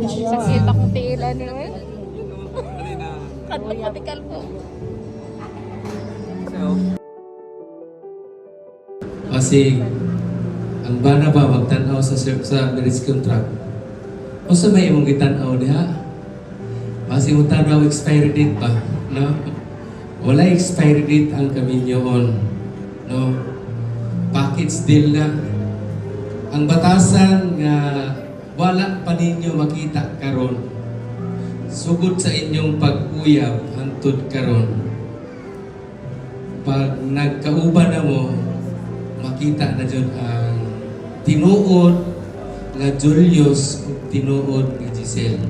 Sakit akong tiilan ni eh. Kadto-patikal po. Kasi ang bana ba magtanaw sa marriage contract o sa may imong gitanaw diha kasi mo tanaw expiry date ba no wala expiry date ang kaminyoon no package deal na ang batasan nga wala pa ninyo makita karon sugod sa inyong pag-uyab hangtod karon pag nagkauban na mo makita na dyan ang tinuod nga Julius ug tinuod nga Giselle.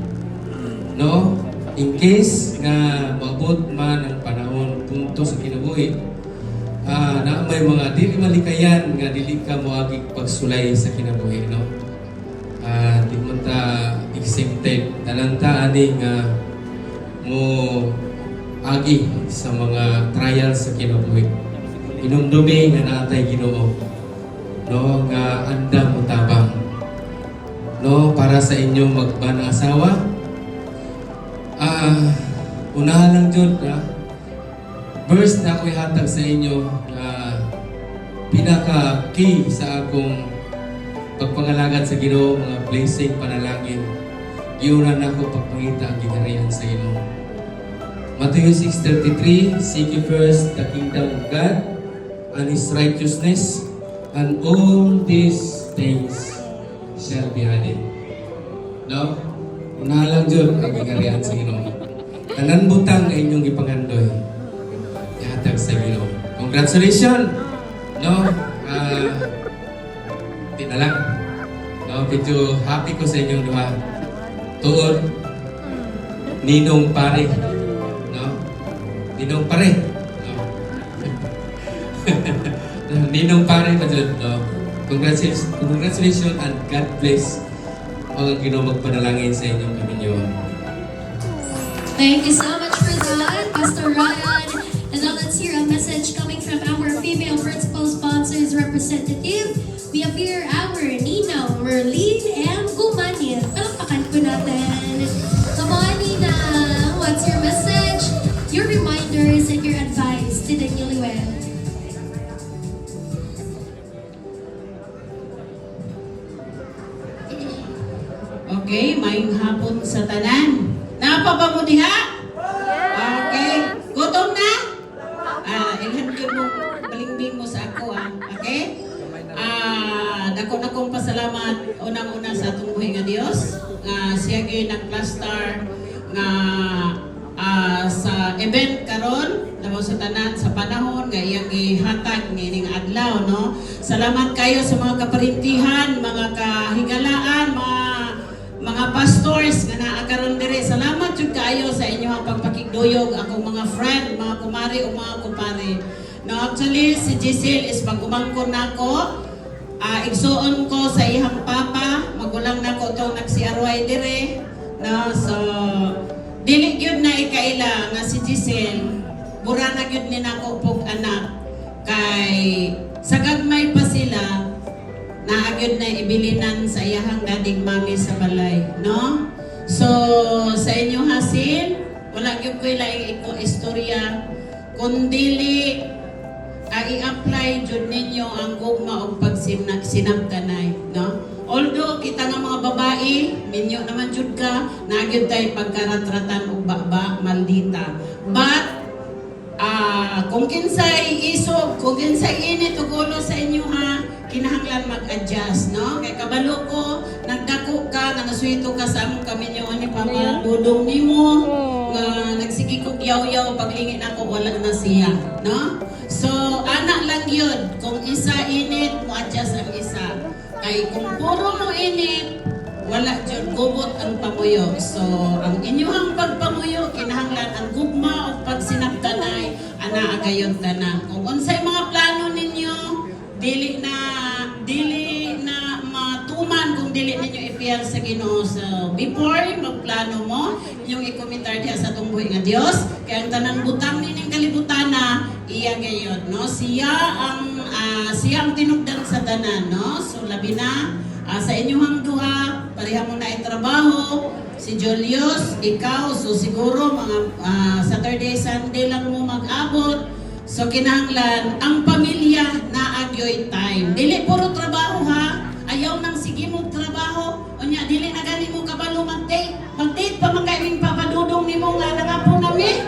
No? In case nga maabot man ang panahon punto sa kinabuhi, na may mga dili malikayan nga dili ka moagi pagsulay sa kinabuhi, no? Di mo ta exempted talanta ani nga mo agi sa mga trials sa kinabuhi. Inumdumi nga natay Ginoo no nga andam mo tabang no para sa inyong magbanang asawa unahan lang jud verse na ako'y hatag sa inyo pinaka key sa akong pagpangalagad sa Ginoo mga blessing panalangin giunan ako pagpangita ang ginharian sa Ginoo. Matthew 6:33 seek ye first the kingdom of God and His righteousness, and all these things shall be added. No? Unahan lang dyan ang gigarihan sa Ginoo. Tanan butang na inyong ipangandoy. Ihatag sa Ginoo. Congratulations! No? Di na lang. No? Medyo happy ko sa inyong duha. Tuod, ninong pare. No? Ninong pare. Ninong pare pa dyan, no? Congratulations and God bless ang Ginoo magpanalangin sa inyong kaminyoon. Thank you so much for that, Pastor Ryan. And now let's hear a message coming from our female principal sponsors representative. We have here our Nina, Merlin, and Gumanil. Palakpakan po natin. Come on, Nina. What's your message, your reminders, and your advice to the newlywed? Okay, maayong hapon sa tanan. Napapa mo diha? Okay. Gutom na? Ilhan ko mo, balingbing mo sa ako, Okay? Dako-dakong pasalamat unang-una sa atong buhay nga Dios. Siya gyud nag-plaster nga sa event karon labo sa tanan sa panahon nga iyang gihatag nining adlaw, no? Salamat kayo sa mga kaparintihan, mga kahigalaan, mga pastors nga naakaron dire. Salamat jud kaayo sa inyong pagpakigduyog akong mga friend, mga kumari o mga kumpare. No, actually si Giselle is pag-umangkon nako. Igsuon ko sa ihang papa, magulang nako tong nagsiarway dire. No, so dili gyud na ikaila nga si Giselle bura na gyud ni nako pug anak kay sa gagmay pa sila naagyod na ibilinan sa iyahang dadig mami sa balay, no? So, sa inyo hasil, wala gyud ko ilaing istorya, kundili i-apply jud ninyo ang gugma og pagsinagkanay, no? Although kita nga mga babae, minyo naman jud ka, naagyod tay pagkaratratan og baba, maldita. But kung kinsay isog, kung kinsay init ug ulo sa inyo kinahanglan mag-adjust, no? Kay kabalo ko, nagdako ka, nga naswito ka sa among kaminyoon ni Papa Dudong nimo, nga nagsigi kog yaw-yaw, paglingin ako, wala na siya, no? So, anak lang yun. Kung isa init, mo-adjust ang isa. Kay kung puro mo init, wala dyan, gubot ang pamuyo. So, ang inyong pagpamuyo, kinahanglan ang gugma o pagsinagtanay, anaagayon tanan. Kung unsay mga plano ninyo, dili na matuman kung dili ninyo ipiyal sa Ginoo. So before magplano mo inyong ikomentar diha sa atong buhi nga Dios, kay ang tanang butang nining kalibutana iya gayud, no? Siya ang tinugdan sa tanan, no? So labi na Sa inyong duha, pareha mo na trabaho. Si Julius, ikaw, so siguro mga Saturday, Sunday lang mo mag-abot. So kinahanglan, ang pamilya na agyoy time. Dili puro trabaho ha. Ayaw nang sige mo trabaho. O nya, dili na gani mo kabalo mag-date. Mag-date pa man kaming papadudong ni mo nga nangapo nami.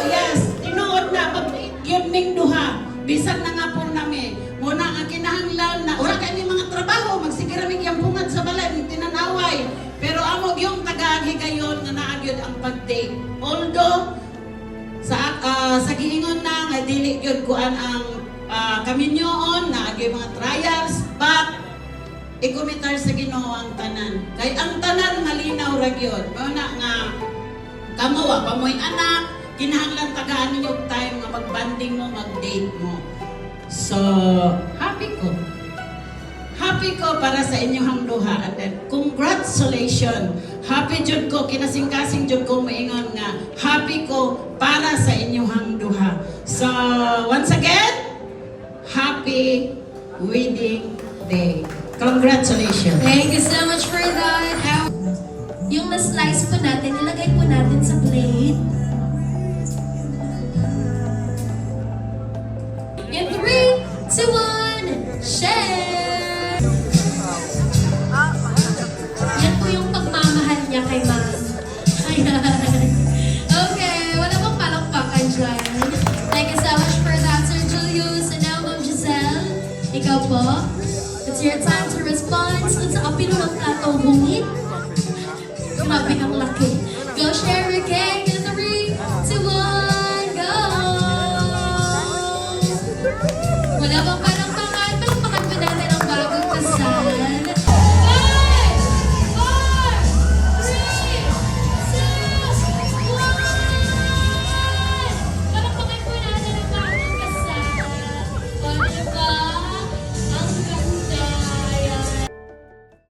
Yes, tinuod na. Mag-date yun ming duha. Bisan na nga po nami. Muna ang kinahanglan na, ura kami mga trabaho, magsigiramig yung bungad sa balay, tinanaway. Pero amog yung tagaagi kayo na naagyod ang pag-date. Although, sa giingon na nga dili gyud kuan ang kaminyoon na agi mga trials, but ikumitar sa Ginoo ang tanan. Kay ang tanan malinaw ra gyud. Mao na nga kamo wa pa mo'y anak, kinahanglan tagaan ninyo time nga magbanding mo, mag-date mo. So, happy ko. Happy ko para sa inyong duha. And then, congratulations. Happy jud ko, kinasing-kasing jud ko maingon nga, happy ko para sa inyong duha. So, once again, happy wedding day. Congratulations. Thank you so much for that. Yung na-slice po natin, ilagay po natin sa plate. In 3, 2, 1, share! Yan po yung pagmamahal niya kay Ma'am. Ayan. Okay, wala bang palakpakan dyan. Thank you so much for that, Sir Julius. And now, Ma'am Giselle, ikaw po. It's your time to respond. Sa apilo ng platong bungit. Grabe na